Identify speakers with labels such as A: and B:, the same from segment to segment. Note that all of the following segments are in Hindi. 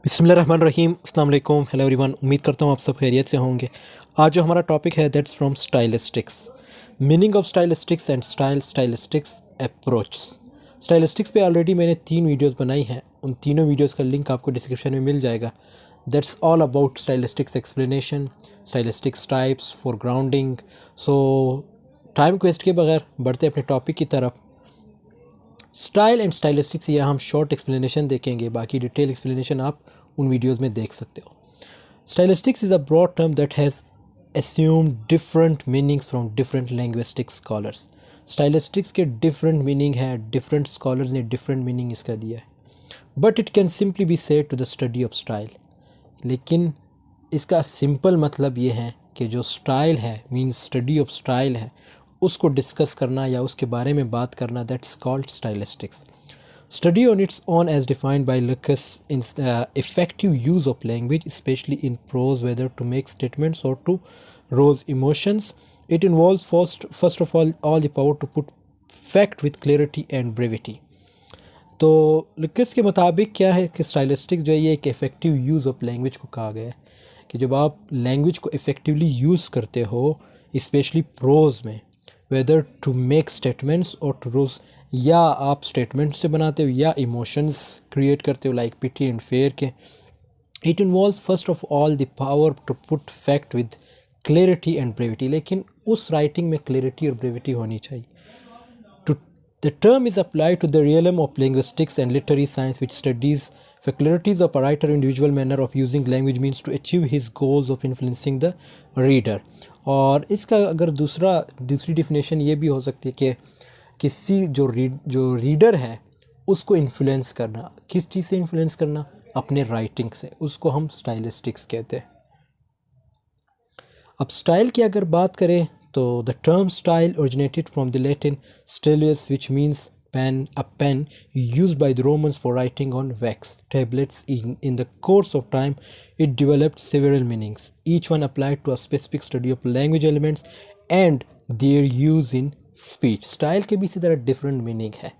A: बिस्मिल्लाहिर्रहमानिर्रहीम, अस्सलाम वालेकुम, हेलो एवरीवन। उम्मीद करता हूँ आप सब खैरियत से होंगे। आज जो हमारा टॉपिक है that's from stylistics, meaning of stylistics and stylistics approach. Stylistics पे ऑलरेडी मैंने 3 वीडियोस बनाई हैं, उन तीनों वीडियोस का लिंक आपको डिस्क्रिप्शन में मिल जाएगा। That's all about stylistics explanation, stylistics types for grounding. So time waste के बगैर बढ़ते अपने टॉपिक की तरफ। स्टाइल एंड स्टाइलिस्टिक्स या हम शॉर्ट एक्सप्लेनेशन देखेंगे, बाकी डिटेल एक्सप्लेनेशन आप उन वीडियोस में देख सकते हो। Stylistics is a broad term that has assumed different meanings from different linguistic scholars। Stylistics के डिफरेंट मीनिंग है, डिफरेंट स्कॉलर्स ने डिफरेंट मीनिंग इसका दिया है। But it can simply be said to the study of style. लेकिन इसका सिंपल मतलब ये है कि जो स्टाइल है मीन्स स्टडी ऑफ स्टाइल है, उसको डिस्कस करना या उसके बारे में बात करना, that's called stylistics. Study on its own as defined by Lucas in effective use of language, especially in prose, whether to make statements or to rouse emotions. It involves first of all the power to put fact with clarity and brevity. तो लुकस के मुताबिक क्या है कि स्टाइलिस्टिक जो है ये एक इफ़ेक्टिव यूज़ ऑफ लैंग्वेज को कहा गया है कि जब आप लैंग्वेज को इफ़ेक्टिवली यूज़ करते हो, स्पेशली प्रोज में, वेदर टू मेक स्टेटमेंट्स और टू रोज, या आप स्टेटमेंट से बनाते हो या इमोशंस क्रिएट करते हो लाइक पिटी एंड फेयर के। It involves first of all the power to put fact with clarity and brevity. लेकिन उस राइटिंग में क्लैरिटी और ब्रेविटी होनी चाहिए। To, the term is applied to the realm of linguistics and literary science, which studies faculties of a writer individual manner of using language means to achieve his goals of influencing the reader। और इसका अगर दूसरी डिफिनेशन ये भी हो सकती है कि किसी जो रीडर है उसको इन्फ्लुएंस करना। किस चीज़ से इन्फ्लुएंस करना? अपने राइटिंग से। उसको हम स्टाइलिस्टिक्स कहते हैं। अब स्टाइल की अगर बात करें तो the term style originated from the Latin stylus, which means pen, a pen used by the Romans for writing on wax tablets. In the course of time, it developed several meanings, each one applied to a specific study of language elements and their use in speech। Style के भी इसी तरह डिफरेंट मीनिंग है।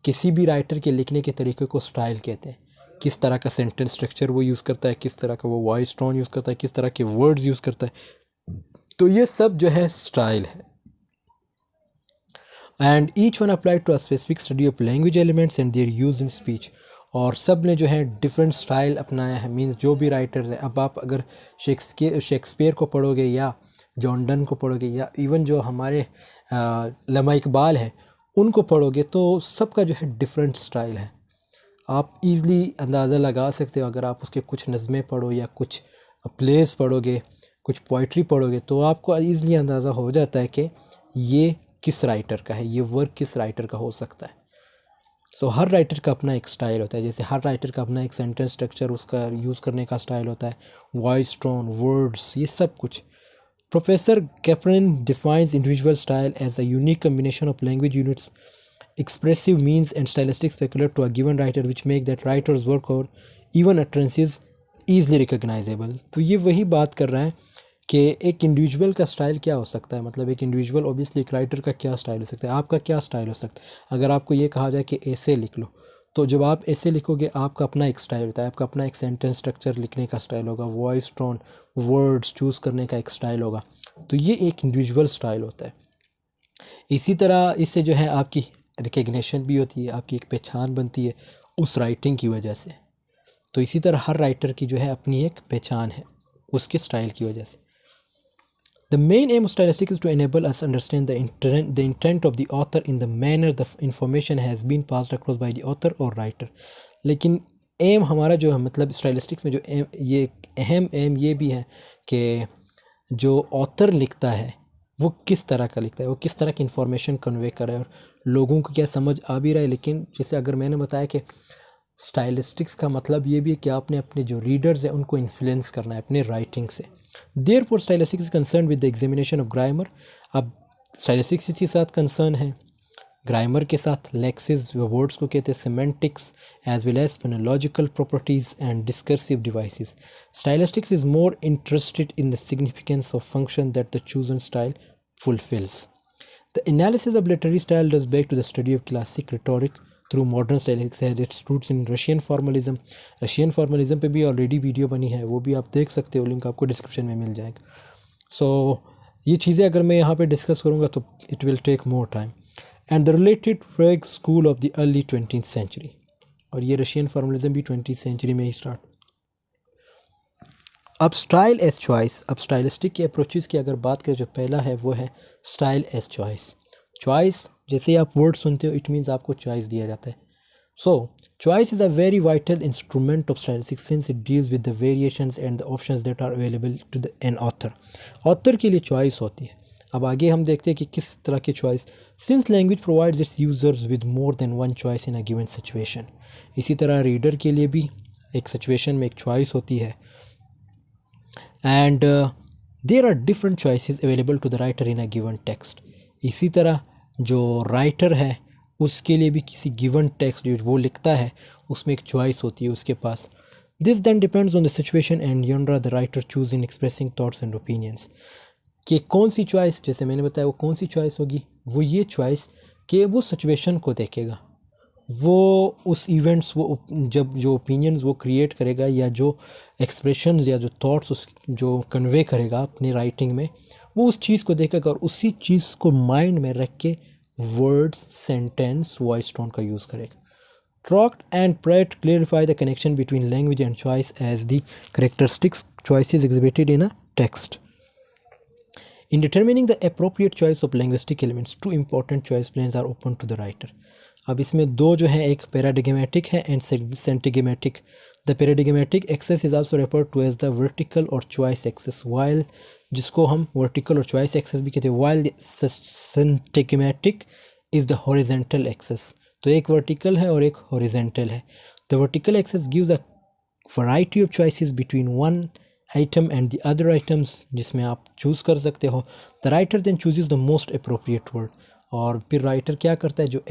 A: किसी भी राइटर के लिखने के तरीके को स्टाइल कहते हैं। किस तरह का सेंटेंस स्ट्रक्चर वो यूज़ करता है, किस तरह का वो वॉइस टोन यूज़ करता है, किस तरह के वर्ड्स यूज़ करता है, तो ये सब जो है स्टाइल है। And each one applied to a specific study of language elements and their use in speech. और सब ने जो है डिफरेंट स्टाइल अपनाया है। मींस जो भी राइटर्स हैं, अब आप अगर शेक्सपियर को पढ़ोगे या जॉन डन को पढ़ोगे या इवन जो हमारे लमा इकबाल है उनको पढ़ोगे, तो सबका जो है डिफरेंट स्टाइल है। आप इजली अंदाज़ा लगा सकते हो अगर आप उसके कुछ नज़में पढ़ो या कुछ प्लेस पढ़ोगे, कुछ पोइट्री पढ़ोगे, तो आपको ईज़िली अंदाज़ा हो जाता है कि ये किस राइटर का है, ये वर्क किस राइटर का हो सकता है। सो हर राइटर का अपना एक स्टाइल होता है। जैसे हर राइटर का अपना एक सेंटेंस स्ट्रक्चर, उसका यूज़ करने का स्टाइल होता है, वॉइस टोन, वर्ड्स, ये सब कुछ। प्रोफेसर कैप्रिन defines individual style as a unique combination of language units, expressive means and stylistics peculiar to a given writer which make that writer's work or even utterances easily recognizable। तो ये वही बात कर रहा है कि एक इंडिविजुअल का स्टाइल क्या हो सकता है। मतलब एक इंडिविजुअल, ऑब्वियसली एक राइटर का क्या स्टाइल हो सकता है, आपका क्या स्टाइल हो सकता है। अगर आपको ये कहा जाए कि ऐसे लिख लो, तो जब आप ऐसे लिखोगे आपका अपना एक स्टाइल होता है, आपका अपना एक सेंटेंस स्ट्रक्चर लिखने का स्टाइल होगा, वॉइस टोन, वर्ड्स चूज़ करने का एक स्टाइल होगा। तो ये एक इंडिविजुअल स्टाइल होता है। इसी तरह इससे जो है आपकी रिकग्निशन भी होती है, आपकी एक पहचान बनती है उस राइटिंग की वजह से। तो इसी तरह हर राइटर की जो है अपनी एक पहचान है उसके स्टाइल की वजह से। The main aim of stylistics is to enable us understand the intent of the author in the manner the information has been passed across by the author और राइटर। लेकिन एम हमारा जो है, मतलब स्टाइलिस्टिक्स में जो एम, ये अहम एम ये भी है कि जो ऑथर लिखता है वो किस तरह का लिखता है, वो किस तरह की इंफॉर्मेशन कन्वे कर रहा है और लोगों को क्या समझ आ भी रहा है। लेकिन जैसे अगर मैंने बताया कि स्टाइलिस्टिक्स का मतलब ये भी है कि आपने अपने जो रीडर्स हैं उनको इन्फ्लुएंस करना है अपने राइटिंग से। Therefore stylistics is concern with the examination of grammar. अब स्टाइलिस्टिक्स के साथ कंसर्न है ग्रामर के साथ, लेक्सिस वर्ड्स को कहते हैं, semantics as well as phonological properties and discursive devices. Stylistics is more interested in the significance of function that the chosen style fulfills। The analysis of literary style does back to the study of classic rhetoric through modern stylistics has its roots in Russian formalism. Russian formalism पे भी ऑलरेडी वीडियो बनी है, वो भी आप देख सकते हो, लिंक आपको डिस्क्रिप्शन में मिल जाएगा. सो ये चीज़ें अगर मैं यहाँ पे डिस्कस करूँगा तो it will take more time. And the related Prague school of the early 20th century, और ये रशियन फॉर्मलिज्म भी 20th सेंचुरी में ही स्टार्ट. अब स्टाइल एज चॉइस, अब स्टाइलिस्टिक के अप्रोचेस की अगर बात करें, जो पहला है वो है स्टाइल एज चॉइस. चॉइस, जैसे आप वर्ड सुनते हो, इट मीन्स आपको चॉइस दिया जाता है. So choice is a very vital instrument of stylistics since it deals with the variations and the options that are available to the an author. Author के लिए चॉइस होती है. अब आगे हम देखते हैं कि किस तरह की choice. Since language provides it's users with more than one choice in a given situation, इसी तरह रीडर के लिए भी एक सिचुएशन में एक चॉइस होती है. And there are different choices available to the writer in a given text. इसी तरह जो राइटर है उसके लिए भी किसी गिवन टेक्स्ट जो वो लिखता है उसमें एक चॉइस होती है उसके पास. This then depends on the situation and genre the writer choose in expressing thoughts and opinions. कि कौन सी चॉइस, जैसे मैंने बताया, वो कौन सी चॉइस होगी, वो ये चॉइस कि वो सिचुएशन को देखेगा, वो उस इवेंट्स, वो जब जो ओपिनियंस वो क्रिएट करेगा या जो एक्सप्रेशंस या जो थॉट्स उस जो कन्वे करेगा अपनी राइटिंग में, वो उस चीज़ को देखेगा और उसी चीज़ को माइंड में रख के वर्ड्स, सेंटेंस, वॉइस टोन का यूज़ करेगा. Trocht and Pratt clarify the connection between language and choice as the characteristics choices exhibited in a text. In determining the appropriate choice of linguistic elements, two important choice planes are open to the writer. अब इसमें दो जो है, एक paradigmatic है and syntegmatic. The paradigmatic axis is also referred to as the vertical or choice axis, while जिसको हम vertical और choice axis भी कहते हैं, while the syntegmatic is the horizontal axis. तो एक vertical है और एक horizontal है. The vertical axis gives a variety of choices between one item and the other items, जिसमें आप चूज़ कर सकते हो. The writer then chooses the most appropriate word. और फिर राइटर क्या करता है, जो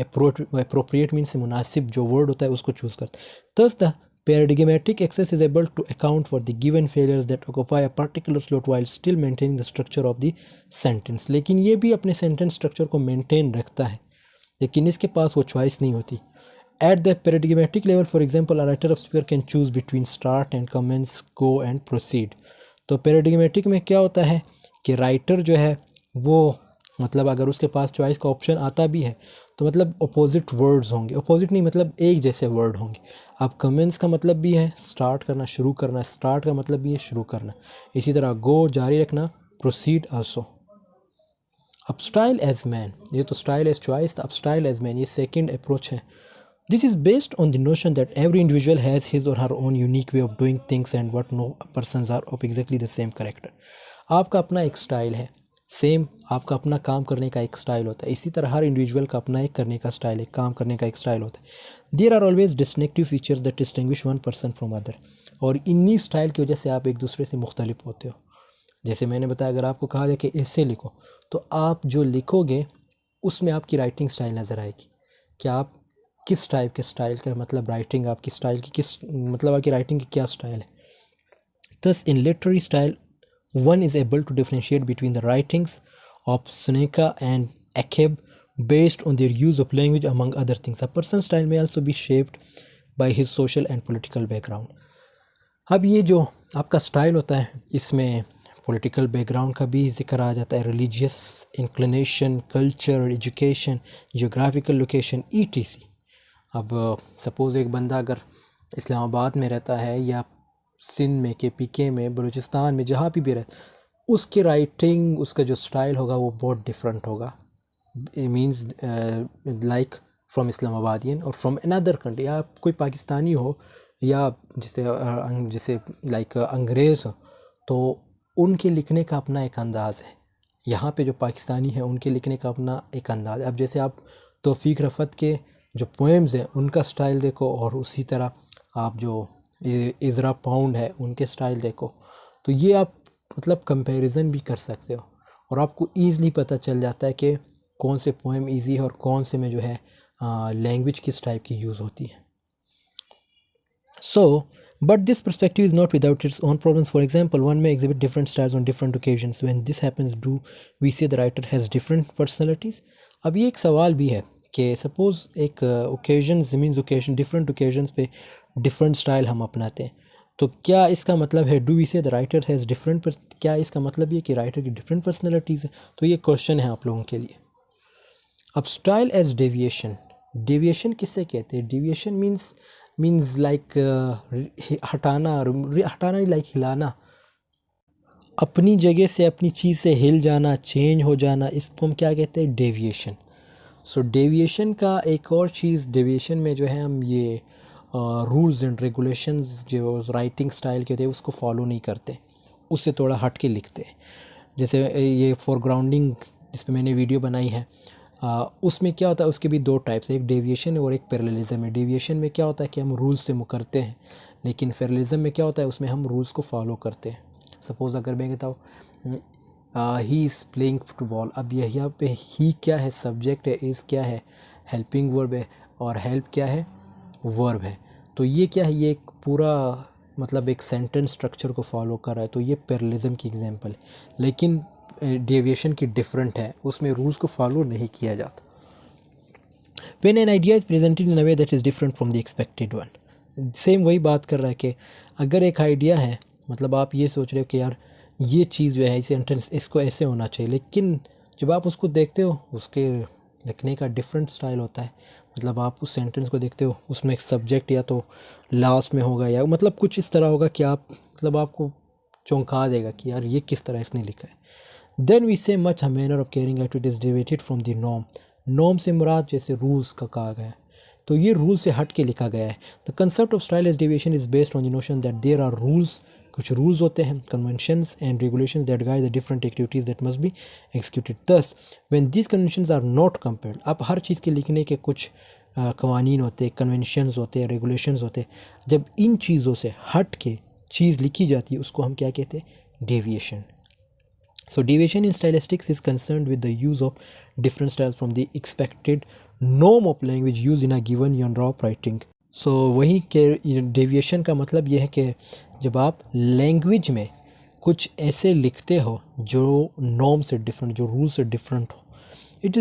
A: appropriate मीन से मुनासिब जो वर्ड होता है उसको चूज़ करता है. Thus the paradigmatic axis is able to account for the given failures that occupy a particular slot while still maintaining the structure of the sentence. लेकिन ये भी अपने sentence structure को maintain रखता है, लेकिन इसके पास वो choice नहीं होती. At the paradigmatic level, for example, a writer of speaker can choose between start and commence, go and proceed. तो paradigmatic में क्या होता है कि राइटर जो है वो, मतलब अगर उसके पास चॉइस का ऑप्शन आता भी है तो मतलब अपोजिट वर्ड्स होंगे, अपोजिट नहीं मतलब एक जैसे वर्ड होंगे. अब कमेंस का मतलब भी है स्टार्ट करना, शुरू करना. स्टार्ट का मतलब भी है शुरू करना. इसी तरह गो जारी रखना, प्रोसीड आल्सो. अब स्टाइल एज मैन, ये तो स्टाइल एज चॉइस. अब स्टाइल एज मैन ये सेकंड अप्रोच है. This is based on the notion that every individual has his or her own unique way of doing things and what no persons are of exactly the same character. आपका अपना एक स्टाइल है, सेम आपका अपना काम करने का एक स्टाइल होता है. इसी तरह हर इंडिविजुअल का अपना एक करने का स्टाइल है, काम करने का एक स्टाइल होता है. There are always distinctive features that distinguish one person from other. और इन्हीं स्टाइल की वजह से आप एक दूसरे से मुख्तलिफ होते हो. जैसे मैंने बताया, अगर आपको कहा जाए कि ऐसे लिखो, तो आप जो लिखोगे उसमें आपकी राइटिंग स्टाइल नज़र आएगी. क्या आप किस टाइप के स्टाइल का, मतलब राइटिंग आपकी स्टाइल की किस, मतलब आपकी राइटिंग की क्या स्टाइल है. Thus in literary style one is able to differentiate between the writings of Seneca and Achebe based on their use of language among other things. A person's style may also be shaped by his social and political background. अब ये जो आपका स्टाइल होता है इसमें पॉलिटिकल बैकग्राउंड का भी जिक्र आ जाता है, religious inclination, culture, education, geographical location, ETC. अब सपोज़ एक बंदा अगर इस्लामाबाद में रहता है या सिंध में, KPK में, बलूचिस्तान में, जहाँ भी रहता, उसकी राइटिंग, उसका जो स्टाइल होगा वो बहुत डिफरेंट होगा. इट मीन्स लाइक फ्रॉम इस्लामाबादियन और फ्रॉम अनदर कंट्री. आप कोई पाकिस्तानी हो या जैसे लाइक अंग्रेज़ हो, तो उनके लिखने का अपना एक अंदाज़ है. यहाँ पे जो पाकिस्तानी है उनके लिखने का अपना एक अंदाज़ है. अब जैसे आप तौफीक रफ़त के जो पोएम्स हैं उनका स्टाइल देखो, और उसी तरह आप जो इज़रा पाउंड है उनके स्टाइल देखो, तो ये आप मतलब कंपैरिजन भी कर सकते हो और आपको ईज़िली पता चल जाता है कि कौन से पोएम ईजी है और कौन से में जो है लैंग्वेज किस टाइप की यूज़ होती है. सो but this perspective is not without its own problems. For example, one may exhibit different styles on different occasions. When this happens, do we say the writer has different personalities? अब ये एक सवाल भी है कि सपोज़ एक occasions means occasion different occasions पे डिफरेंट स्टाइल हम अपनाते हैं, तो क्या इसका मतलब है डू वी से द राइटर हैज़ डिफरेंट, क्या इसका मतलब ये कि राइटर की डिफरेंट पर्सनैलिटीज़ है? तो ये क्वेश्चन है आप लोगों के लिए। अब स्टाइल एज डेविएशन, डेविएशन किससे कहते हैं? डेविएशन मीन्स लाइक हटाना, हटाना लाइक हिलाना, अपनी जगह से अपनी चीज़ से हिल जाना, चेंज हो जाना, इसको हम क्या कहते हैं? डेविएशन। सो डेविएशन का एक और चीज़, डेविएशन में जो है हम ये रूल्स एंड रेगुलेशंस जो राइटिंग स्टाइल के होते हैं उसको फॉलो नहीं करते, उससे थोड़ा हट के लिखते हैं। जैसे ये फोरग्राउंडिंग जिस पे मैंने वीडियो बनाई है, उसमें क्या होता है, उसके भी दो टाइप्स है, एक डेविएशन है और एक पैरेललिज्म है। डेविएशन में क्या होता है कि हम रूल्स से मुकरते हैं, लेकिन पैरेललिज्म में क्या होता है, उसमें हम रूल्स को फॉलो करते हैं। सपोज़ अगर मैं कहता हूँ ही इज़ प्लेइंग फुटबॉल, अब यह यहाँ पे ही क्या है? सब्जेक्ट है, इज़ क्या है? हेल्पिंग वर्ब है, और हेल्प क्या है? वर्ब है। तो ये क्या है? ये एक पूरा मतलब एक सेंटेंस स्ट्रक्चर को फॉलो कर रहा है, तो ये पैरेललिज्म की एग्जांपल है। लेकिन डेविएशन की डिफरेंट है, उसमें रूल्स को फॉलो नहीं किया जाता। When an idea is presented in a way that is different from the expected one, same वही बात कर रहा है कि अगर एक आइडिया है, मतलब आप ये सोच रहे हो कि यार ये चीज़ जो है इस सेंटेंस इसको ऐसे होना चाहिए, लेकिन जब आप उसको देखते हो उसके लिखने का डिफरेंट स्टाइल होता है। मतलब आप उस सेंटेंस को देखते हो, उसमें एक सब्जेक्ट या तो लास्ट में होगा या मतलब कुछ इस तरह होगा कि आप मतलब आपको चौंका देगा कि यार ये किस तरह इसने लिखा है। देन वी से much a manner of carrying out it is deviated from the norm. Norm से मुराद जैसे रूल्स का कहा गया है, तो ये रूल से हट के लिखा गया है। The concept of style as deviation is based on the notion that there are rules, कुछ रूल्स होते हैं, conventions and regulations that guide the different activities that must be executed. Thus when these conventions are not compared, अब हर चीज़ के लिखने के कुछ कवानीन होते हैं, कन्वेंशंस होते हैं, रेगुलेशंस होते हैं, जब इन चीज़ों से हट के चीज़ लिखी जाती है उसको हम क्या कहते हैं? Deviation. So deviation in stylistics is concerned with the use of different styles from the expected norm of language used in a given genre of writing. So वही के डेविएशन का मतलब ये है कि जब आप लैंग्वेज में कुछ ऐसे लिखते हो जो नॉर्म से डिफरेंट, जो रूल से डिफरेंट हो, it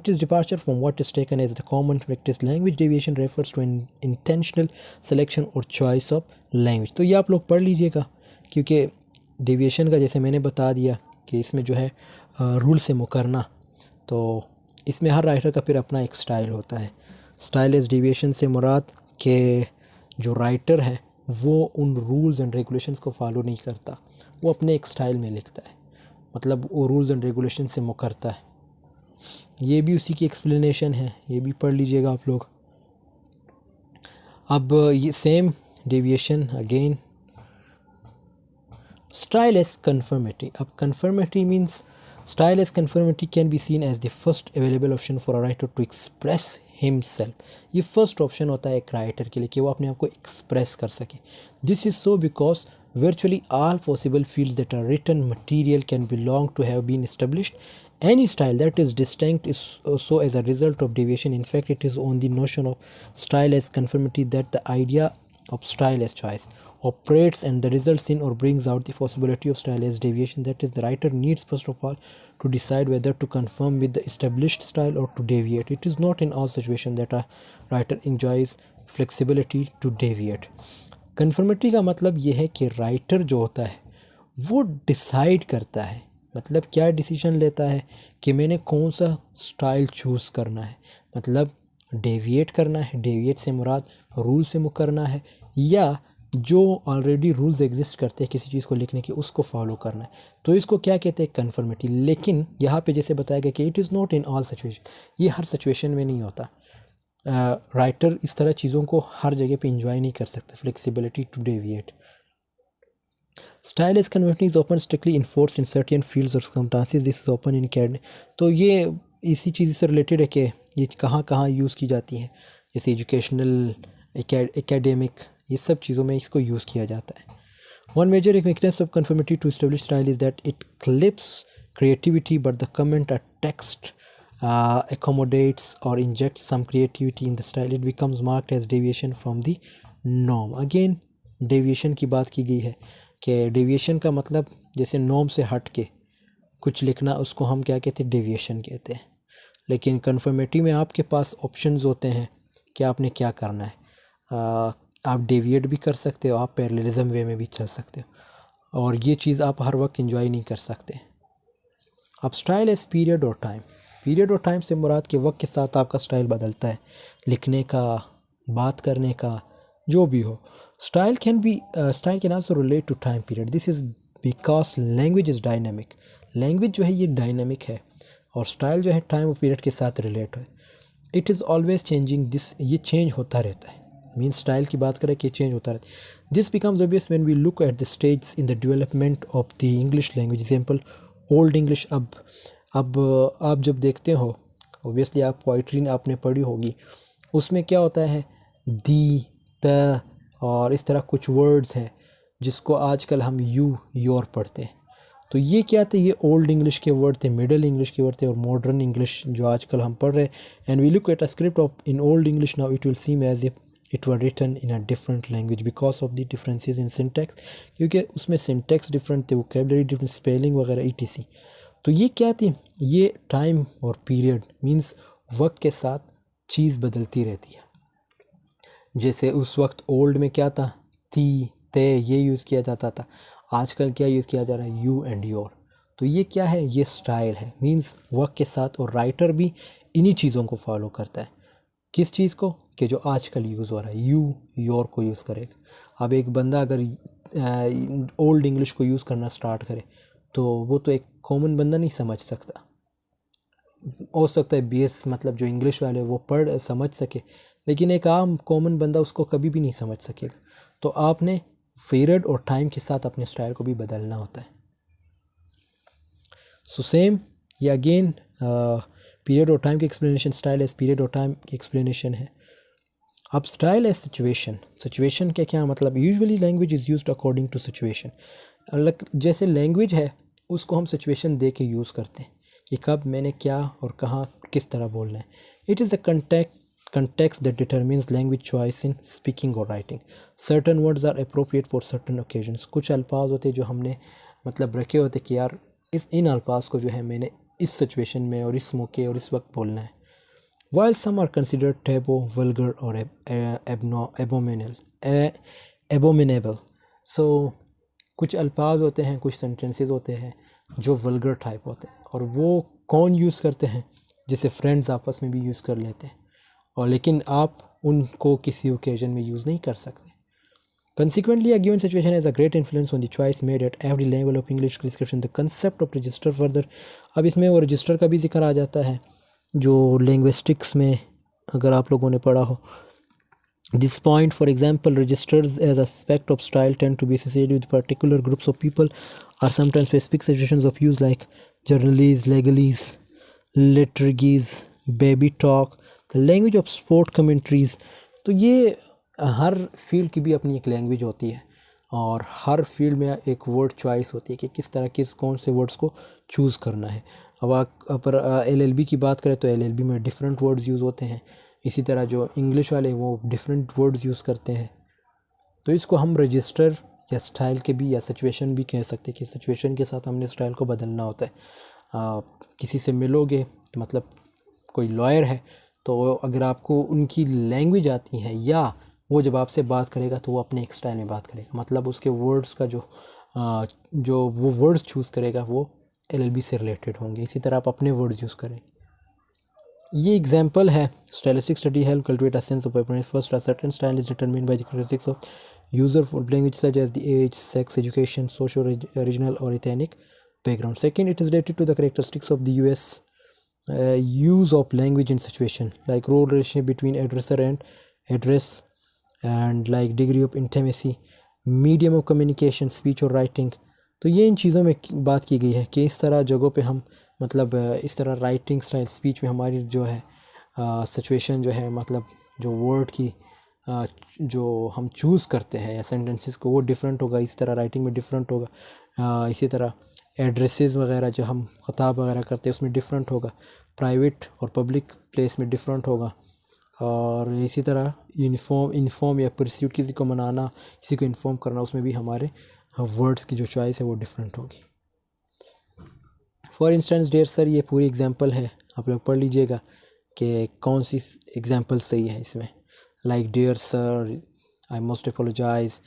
A: is departure from what is taken as the common practice. Language deviation refers to an intentional selection or choice of language. तो ये आप लोग पढ़ लीजिएगा, क्योंकि डेविएशन का जैसे मैंने बता दिया कि इसमें जो है रूल से मुकरना, तो इसमें हर राइटर का फिर अपना एक स्टाइल होता है। स्टाइल एज डेविएशन से मुराद के जो राइटर है वो उन रूल्स एंड रेगुलेशंस को फॉलो नहीं करता, वो अपने एक स्टाइल में लिखता है, मतलब वो रूल्स एंड रेगुलेशन से मुकरता है। ये भी उसी की एक्सप्लेनेशन है, ये भी पढ़ लीजिएगा आप लोग। अब ये same deviation again, style as conformity. अब conformity means style as conformity can be seen as the first available option for a writer to express himself. ये फर्स्ट ऑप्शन होता है एक राइटर के लिए कि वो अपने आप को एक्सप्रेस कर सके। This is so because virtually all possible fields that are written material can belong to have been established. Any style that is distinct is so as a result of deviation. In fact, it is on the notion of style as conformity that the idea of style as choice operates, and the results in or brings out the possibility of style as deviation. That is, the writer needs first of all to decide whether to conform with the established style or to deviate. It is not in all situations that a writer enjoys flexibility to deviate. Conformity का मतलब ये है कि राइटर जो होता है वो डिसाइड करता है, मतलब क्या डिसीजन लेता है कि मैंने कौन सा स्टाइल चूज़ करना है, मतलब डेविएट करना है, डेविएट से मुराद रूल से मुकरना है, या जो ऑलरेडी रूल्स एग्जिस्ट करते हैं किसी चीज़ को लिखने के उसको फॉलो करना है, तो इसको क्या कहते हैं? कन्फर्मिटी। लेकिन यहाँ पे जैसे बताया गया कि it is not in all situation, ये हर सिचुएशन में नहीं होता। राइटर इस तरह चीज़ों को हर जगह पे इंजॉय नहीं कर सकता। Flexibility to deviate. Style as conformity is open strictly enforce in certain fields और circumstances, this is open in कैड। तो ये इसी चीज़ से रिलेटेड है कि ये कहाँ कहाँ यूज़ की जाती है, जैसे एजुकेशनल, एकेडमिक, ये सब चीज़ों में इसको यूज़ किया जाता है। One major weakness of conformity to establish style is that it clips creativity, but the comment a text accommodates or injects some creativity in the style, it becomes marked as deviation from the norm. Again deviation की बात की गई है कि deviation का मतलब जैसे norm से हट के कुछ लिखना, उसको हम क्या कहते हैं? deviation कहते हैं। लेकिन कन्फर्मेटिव में आपके पास ऑप्शंस होते हैं कि आपने क्या करना है। आप डेविएट भी कर सकते हो, आप पैरेललिज्म वे में भी चल सकते हो, और ये चीज़ आप हर वक्त इंजॉय नहीं कर सकते। अब स्टाइल एज पीरियड और टाइम। पीरियड और टाइम से मुराद के वक्त के साथ आपका स्टाइल बदलता है, लिखने का, बात करने का, जो भी हो। Style can also relate to time period. This is because language is dynamic. Language जो है ये डायनामिक है, और स्टाइल जो है टाइम और पीरियड के साथ रिलेट है। It is always changing, this ये चेंज होता रहता है। मीन्स स्टाइल की बात करें कि चेंज होता रहता है। This becomes obvious when we look at the stage in the development of the English language. Example old English. अब आप जब देखते हो, ऑब्वियसली आप पोइट्री आपने पढ़ी होगी, उसमें क्या होता है, दी, त और इस तरह कुछ वर्ड्स हैं जिसको आजकल हम यू, योर पढ़ते हैं। तो ये क्या थे, ये ओल्ड इंग्लिश के वर्ड थे, मिडल इंग्लिश के वर्ड थे, और मॉडर्न इंग्लिश जो आजकल हम पढ़ रहे हैं। And we look at a script of in old English now, it will seem as if it were written in a different language because of the differences in syntax, क्योंकि उसमें सिंटैक्स डिफरेंट थे, वोकैबुलरी डिफरेंट, स्पेलिंग वगैरह ईटीसी। तो ये क्या थी, ये टाइम और पीरियड मींस वक्त के साथ चीज़ बदलती रहती है। जैसे उस वक्त ओल्ड में क्या था, थी, ते, ये यूज़ किया जाता था। आजकल क्या यूज़ किया जा रहा है, यू एंड योर। तो ये क्या है, ये स्टाइल है, मींस वक्त के साथ। और राइटर भी इन्हीं चीज़ों को फॉलो करता है। किस चीज़ को, कि जो आजकल यूज़ हो रहा है, यू, योर को यूज़ करेगा। अब एक बंदा अगर ओल्ड इंग्लिश को यूज़ करना स्टार्ट करे, तो वो तो एक कॉमन बंदा नहीं समझ सकता। हो सकता है बीएस मतलब जो इंग्लिश वाले वो पढ़ समझ सके, लेकिन एक आम कॉमन बंदा उसको कभी भी नहीं समझ सकेगा। तो आपने पीरियड और टाइम के साथ अपने स्टाइल को भी बदलना होता है। सो सेम ये अगेन पीरियड और टाइम की एक्सप्लेनेशन, स्टाइल एज पीरियड और टाइम की एक्सप्लेनेशन है। अब स्टाइल एज सिचुएशन। सिचुएशन के क्या मतलब, usually language is used according to situation. जैसे लैंग्वेज है उसको हम सिचुएशन दे के यूज़ करते हैं कि कब मैंने क्या और कहाँ किस तरह बोलना है। It is the context that determines language choice in speaking or writing. Certain words are appropriate for certain occasions. कुछ अल्फाज होते हैं जो हमने मतलब रखे होते कि यार इन अल्फाज को जो है मैंने इस सिचुएशन में और इस मौके और इस वक्त बोलना है। While some are considered taboo, vulgar or abominable. So कुछ अल्फाज होते हैं, कुछ सेंटेंसेस होते हैं जो वल्गर टाइप होते हैं, और वो कौन यूज़ करते हैं, जैसे फ्रेंड्स आपस में भी यूज़ कर लेते हैं, और लेकिन आप उनको किसी ओकेजन में यूज़ नहीं कर सकते। Consequently, a given situation has a great influence on the choice made at every level of English description. The concept of register further, अब इसमें वो रजिस्टर का भी जिक्र आ जाता है जो लिंग्विस्टिक्स में अगर आप लोगों ने पढ़ा हो। This point, for example, registers as aspect of style tend to be associated with particular groups of people or sometimes specific situations of use like journalese, legalese, liturgies, baby talk, the language of sport commentaries. तो ये हर फील्ड की भी अपनी एक लैंग्वेज होती है, और हर फील्ड में एक वर्ड चॉइस होती है कि किस तरह कौन से वर्ड्स को चूज़ करना है। अब अगर एलएलबी की बात करें तो एलएलबी में डिफरेंट वर्ड्स यूज़ होते हैं। इसी तरह जो इंग्लिश वाले वो डिफरेंट वर्ड्स यूज़ करते हैं। तो इसको हम रजिस्टर या स्टाइल के भी या सिचुएशन भी कह सकते हैं कि सिचुएशन के साथ हमने स्टाइल को बदलना होता है। किसी से मिलोगे मतलब कोई लॉयर है, तो अगर आपको उनकी लैंग्वेज आती है या वो जब आपसे बात करेगा तो वो अपने एक स्टाइल में बात करेगा, मतलब उसके वर्ड्स का जो वो वर्ड्स चूज़ करेगा वो एलएलबी से रिलेटेड होंगे। इसी तरह आप अपने वर्ड्स यूज़ करें। ये एग्जांपल है, stylistic study help cultivate a sense of awareness. First, a certain style is determined by the characteristics of user for language such as the age, sex, education, socio regional और ethnic background. Second, it is related to the characteristics of the US use of language in situation like role relationship between addresser and address, and like degree of intimacy, medium of communication, speech और writing. तो ये इन चीज़ों में बात की गई है कि इस तरह जगहों पे हम मतलब इस तरह राइटिंग स्टाइल, स्पीच में हमारी जो है सिचुएशन जो है मतलब जो वर्ड की जो हम चूज़ करते हैं या सेंटेंसेस को वो डिफरेंट होगा, इस तरह राइटिंग में डिफरेंट होगा। इसी तरह एड्रेसेस वगैरह जो हम ख़ताब वगैरह करते हैं उसमें डिफरेंट होगा, प्राइवेट और पब्लिक प्लेस में डिफरेंट होगा, और इसी तरह इन्फॉर्म या परस्यूट किसी को मनाना, किसी को इन्फॉर्म करना, उसमें भी हमारे वर्ड्स की जो चॉइस है वो डिफरेंट होगी। फॉर इंस्टेंस डेयर सर, ये पूरी एग्जांपल है आप लोग पढ़ लीजिएगा कि कौन सी एग्जाम्पल सही है इसमें। Like dear sir, I must apologise,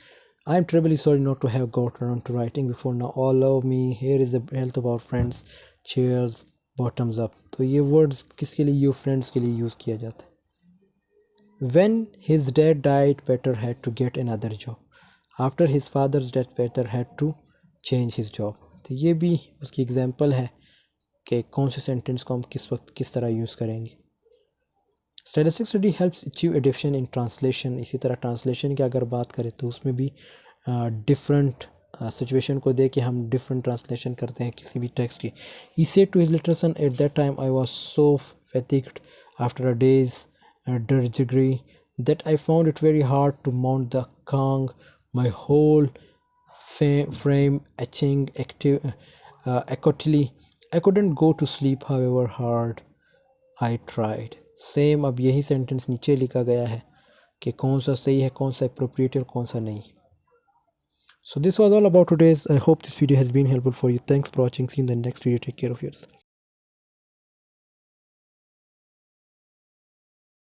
A: I am triply sorry not to have got around to writing before now, all love me, here is the health of our friends, cheers, bottoms up. तो ये वर्ड्स किसके लिए, योर फ्रेंड्स के लिए यूज़ किया जाता है। When his dad died, Peter had to get another job. After his father's death, Peter had to change his job. तो ये भी उसकी एग्जांपल है कि कौन से सेंटेंस को हम किस वक्त किस तरह यूज़ करेंगे। Statistic study helps achieve adaption in translation. इसी तरह ट्रांसलेशन की अगर बात करें तो उसमें भी डिफरेंट सिचुएशन को दे के हम डिफरेंट ट्रांसलेशन करते हैं किसी भी टेक्स्ट की। He said to his little son, at that time I was so fatigued after a day's drudgery that I found it very hard to mount the Kang, my whole frame aching acutely. I couldn't go to sleep however hard I tried. Same अब यही सेंटेंस नीचे लिखा गया है कि कौन सा सही है, कौन सा अप्रोप्रिएट है और कौन सा नहीं। So this was all about today's. I hope this video has been helpful for you. Thanks for watching. See you in the next video. Take care of yourself.